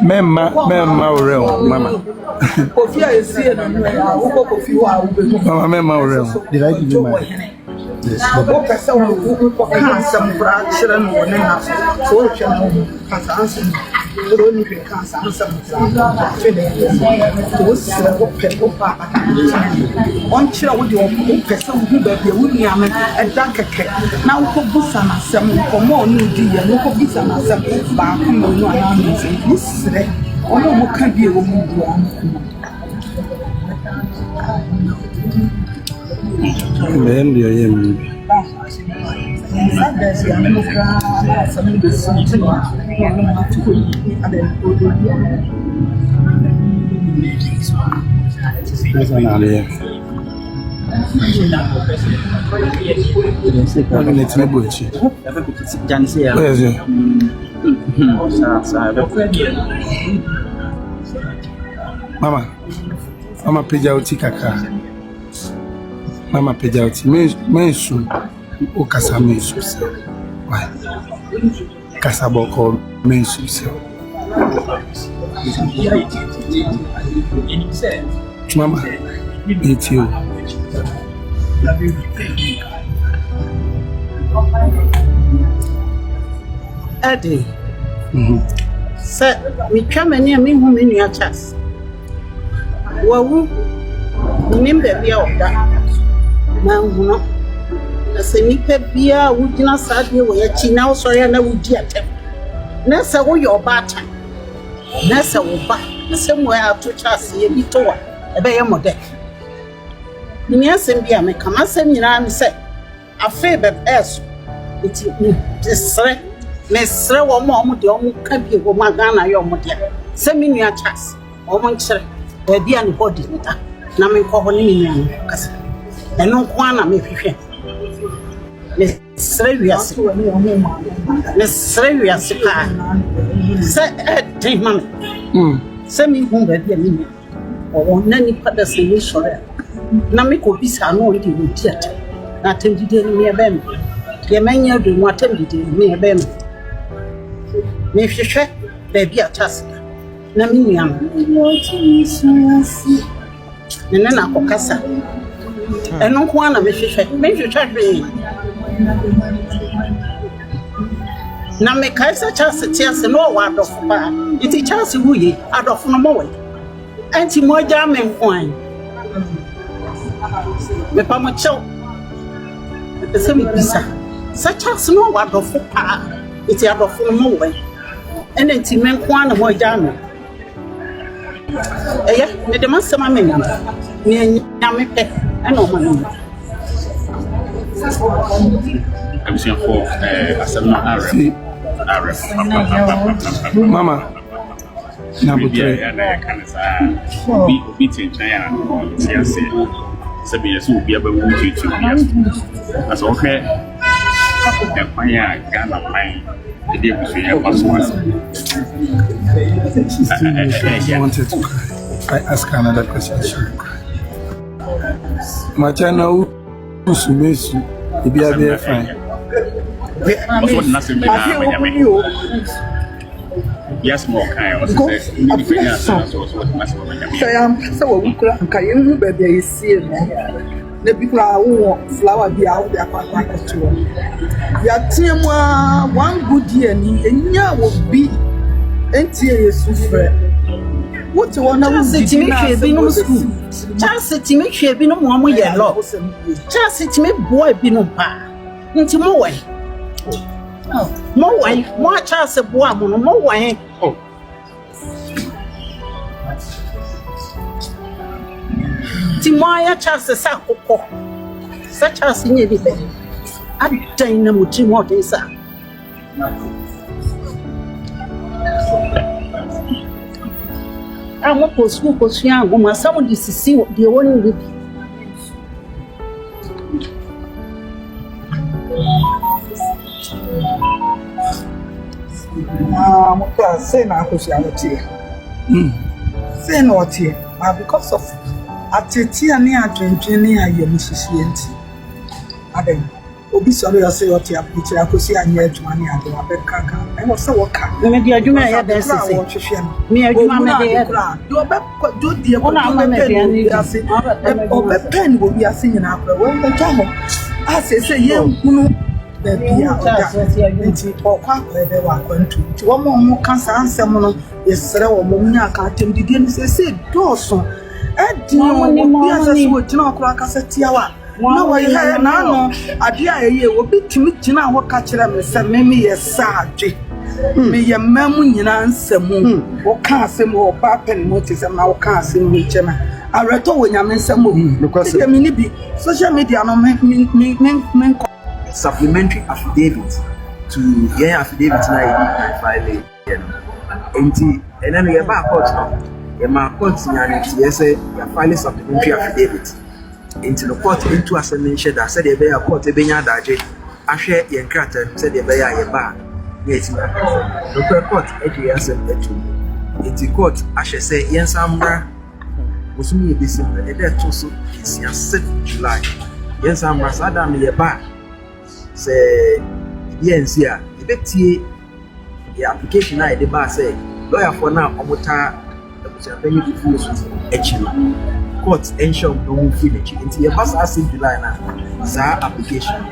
Mama. Kofi is here and Kofi Mama did I give you my yes, the person who some fraction or not fortune has answered. Only because I'm some one child with your person who be a dark cake. Now, Kobusana, some more new dear, no Kobusana, some back. This one can be a woman. Mama pejauti kaka. Mama pejauti mensu o kasa mensu se. Why? Kasa boko mensu se. Mama, it's you. Eddie. Sir, we come and near me whom in your chest. Well, remember the order. Now, as a nipper beer, would not start me where she now sorry and I would get him. Nessa, all your batter. Nessa will back somewhere to trust a bit over a bay on deck. The near Sambia may come and send me and say, a favor as it's this threat. Miss Rewa Mom, the only country of Magana, your mother. Send me your chance. Or one child, there be anybody. Namin Cohonian, and no one may be here. Miss Serious, Miss Serious, said, take money. Send me home at the minute. Or nanny put in this sorrow. Namiko be no idea with theatre. Nothing did me a bend. The man you do what did me a bend. If you check, there be a task. Naminiam. And then I go cassa. And no one of you check. Make you check me. Now make I such as a chance and no word of bar. It is chance we out of no more. Anti more jamming wine. Me pamucho. The same pizza. Such as no word of bar. It's out of no more. And then to make one more jamming. Eh, the master mamma, me and no money. I'm saying for Mama, number 3 and I can be China. So be as will be able to teach you. That's okay. And when I got a mind. I wanted to cry. I ask another question. Machana Usumesu, if you are there, fine. Yes, more kind of so we can but they see the people who flower be out there. One good year, and ya will be NTA suffer. What you want to say to me? Be no school. Just to make sure be no more yellow. Just to make boy be no pa. Into more way. More way, more chance of boy, more way. Timaya chance the sack such as in everything. I didn't know what is that. I'm not supposed to see a woman. Someone is to see what the one will be. Say now, Akosua. Say not here, but because of Atitia near Argentina, you Mrs. Yenti. Adam, Obi sorry, I say what you have put Akosua and yet money and the Kaka. and was so worker. Maybe I do my head. That's the same. Me, I do my head. You do the pen will be a singing after when the job. I say, you baby, or quack where they were going to. One more cancer and someone is so Mumia can't begin to say, Dawson. I do not know crack as a tiawa. No, I have no idea. You will be to meet Jina or catch them and send me a sage. Me your mammy and answer moon or can't say more pap and notice and now can't see me. I read all when I'm in some movie because the mini social media no make supplementary affidavit to your affidavit tonight filing. And then we have a court now. You might continue to say you file supplementary affidavit. Into the court into a mention that said they bear a court a benya daje. I share your crater, said they bear a bar. Yes, the court, it's court, I shall say, yes, Ambra was me this in the death also is your 7th July. Yes, Ambra Sadam, your bar. Say, yes, here, the betty, the application I the bar say, lawyer for now, Omota, Abusuapanin Kofi Wusu actually. Court ensure no finish until your pass as in July now. Application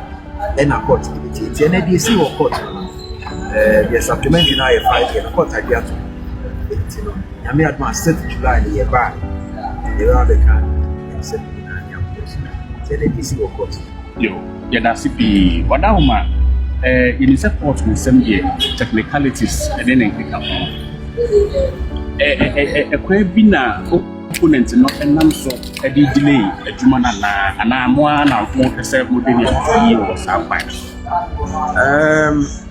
then a court it's an ADC or court. The supplementary now 5 year court I get to it. I may advance 7th July the year back. They are the can and 79 young person. It's an ADC or court. Yo, CP. What now, man? In support with some year technicalities and then pick up. A quabina. Opponent no enam so e dey delay adwuma na ana mo ana mo pese mo dey e o sampai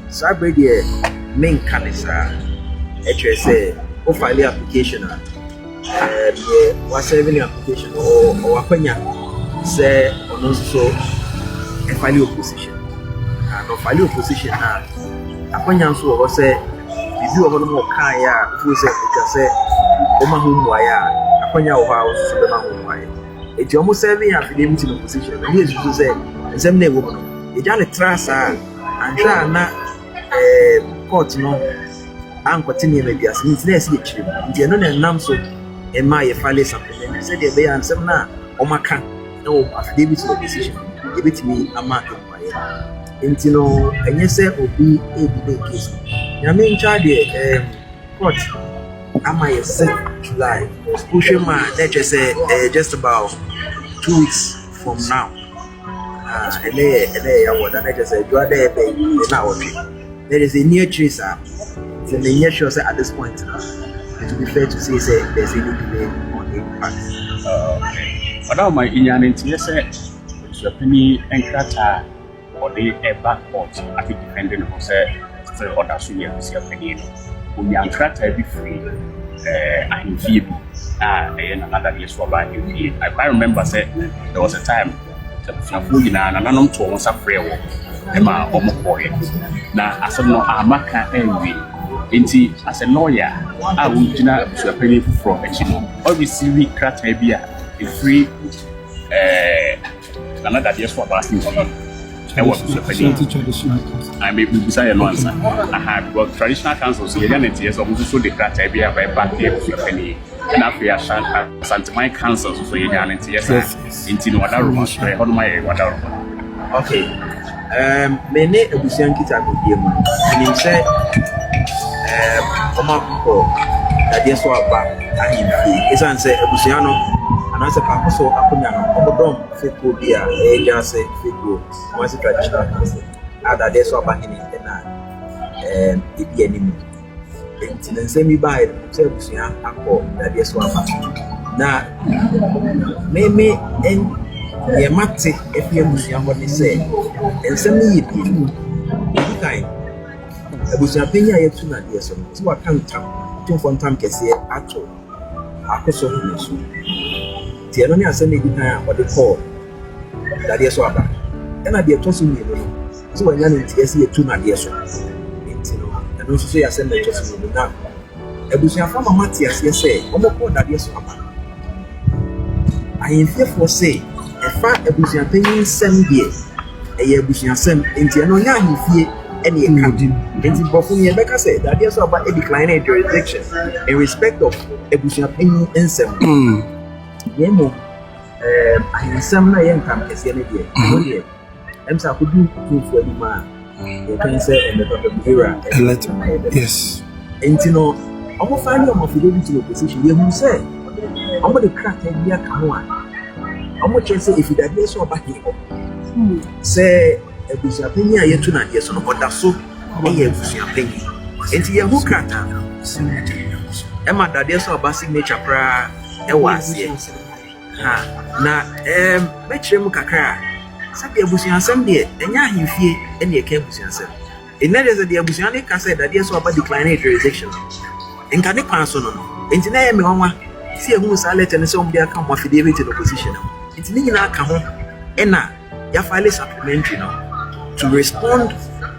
sabe dey main canisa e try say o file application was serving application or akwanya say ono so e file opposition and o file opposition na akwanya so o say bibi o no mo kan ya fu say e say o ma hu wa ya Konya Oha so be ma ho why. It's almost 7 years for them to position. And here's to say, some ne woman. E jale trasa and try na court no an continue maybe as means na see chiri. Nti no na nam so e ma ye file something. Say dey be an some na o maka no affidavit to position. E betimi ama why. Nti no enye say obi e bi case. Ya me ncha dey court am I 7th July? Pushing my let's say just about 2 weeks from now. And I would just say, you are there, baby. There is a near tracer. It's in the near sure at this point. It would be fair to say, there's any delay on the impact. But now, my Indian yes, a penny and crata or the back court. I think depending on say other seniors, your penny. We are tracked every free. And another years for I remember say there was a time and I'm told was a prayer Emma Omokoye. Now, as a no Amaka envy, as a lawyer, I would to a penny from a chino. Obviously, we crack a free another years for asking fee. I was I may be beside an answer. I have got traditional councils here, and it's also the criteria by back here with your penny. And after I sent my councils, so you can yes, into whatever on my whatever. Okay. Many Abusuan Kita will be a man. And he said, that yes, what back. His answer, Abusiano. And as a Akosua Brimpomaa, Obodom Feko Bia, just Feko, once traditional council. Other days were back in it, and it be anymore. And then send me by themselves, that yes, were back. Now, maybe and the mate, if you what they say, and send me it. Kind. Abusuapanin yet to not yes, so I can't tell. 2 from time can say at all. Akosua Wusu. The only assembly what they call Daddy Lumba. And I be a tossing me. So when you're in TSC, 2 Nadiaso. And also say assembly tossing me now. Abusuapanin from Matthias, yes, say, Omoko Daddy Lumba. I am therefore say, a fat Abusuapanin send here. A Abusuapanin into an only fear, any account. And the perform your back say that there's about a declining jurisdiction in respect of Abusuapanin and some. Yemo, I am some income as any day. I'm so could do proof for the man. You can say in the era. Yes. And you know, I'm going to find you to your position. You say, I'm going to crack and be a come on. I'm going to say if you that so back here. Say, Abusuapanin, you tonight, yes, on what that's so. Abusuapanin. And you who crack. Emma, that there's a basic nature prayer. It was yes. Na betche mu kakra sabi abusuan asem de enya ahimfie ene eka abusuan asem ina de de abusuan ne ka say that dey so about declining jurisdiction nka ne kwan so no enti na ye me wanwa si ehunu sa letter ne so om dey aka mo affidavit in opposition enti ni nyina aka ho ena ya file supplementary no to respond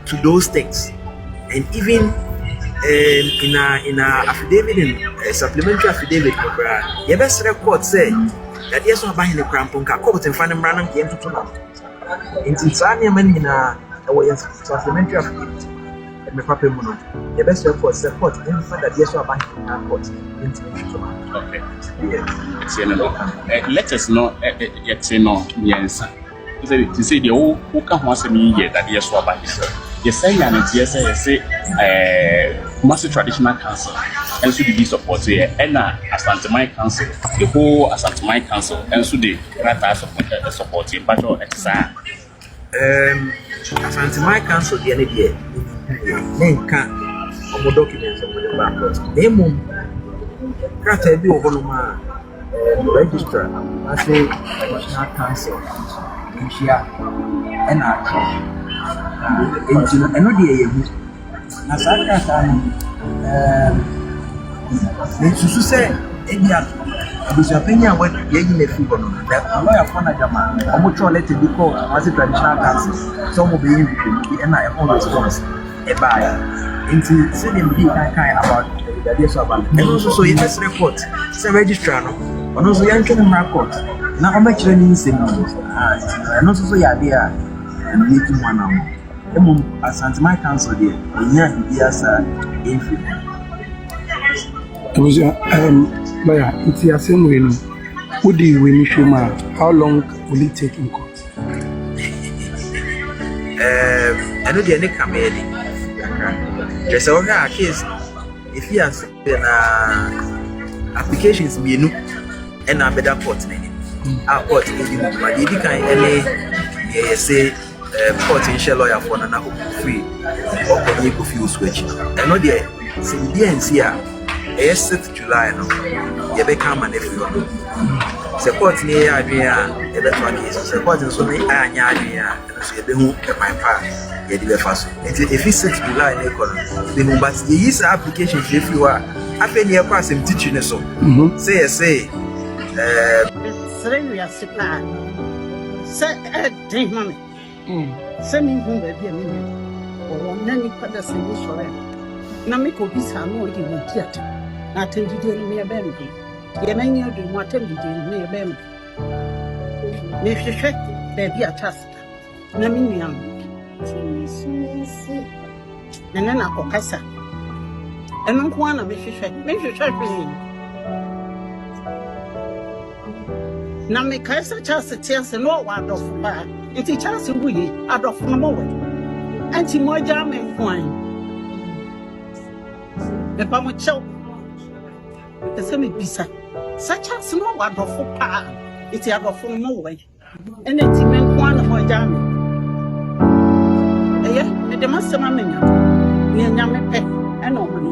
to those things and even in a affidavit in supplementary affidavit you best record say that yes about in the cramponka court and find them random game to know in Tanzania man in a supplementary affidavit and me papa mono you best record support and find that yes about in the court okay yeah see no let us know yet say no yes to say the who can once me here that yes about yes say and say Master Traditional Council and so the support here and Asante Mai Council the whole Asante Mai Council and so the right support here but exam Asante Mai Council the any day then can omo documents on the back name krata bi oholoma registrar I say Traditional Council Inshia and I know the na saka sana nsusu se ebia Abusuapanin wa yeyi na fibo no da lawyer for na jama omo cho letter bi call Master Traditional Council so mo be yin bi na e on response e baa into say them be kind about the day so about and also so you just report say registrar no ono so yan twen ma court na o ma kire ni nsem no and also so ya dia and need to one am Asante Mai Council there, lawyer, it's the same way. Who do you win how long will it take in court? I know the next coming. Just a case if he has applications be new and a better court. Our court is in but if you can say potential lawyer for Nana free or Kofi Wusu. I know the CDNC here, 6th July, no, you become an everyone. Support near Adria, electoral case, supporting so many Anya, and so you be who my part, you did fast. If it's 6th July, the Mumbai, the use application if you are happy near passing teaching so. Say, Serena Sipla, say, mommy. Sending home baby a minute or nanny pada sending solar. Namiko bisa no you will theatre. Not in the me a baby. Yemania do what tell you me a baby. If you check baby a task. Naminian. And then I go casa. And I'm one of Mrs. Check. Make you check me. Now make us a chance to tell the no one of bar. It's a chance we out of no more. Anti more jam and wine. The Pama choke. The semi bisa. Such as no one of pa. It's out of no way. And it's meant one of my jam. Eh, the master mamma. Near Yame Pet and no money.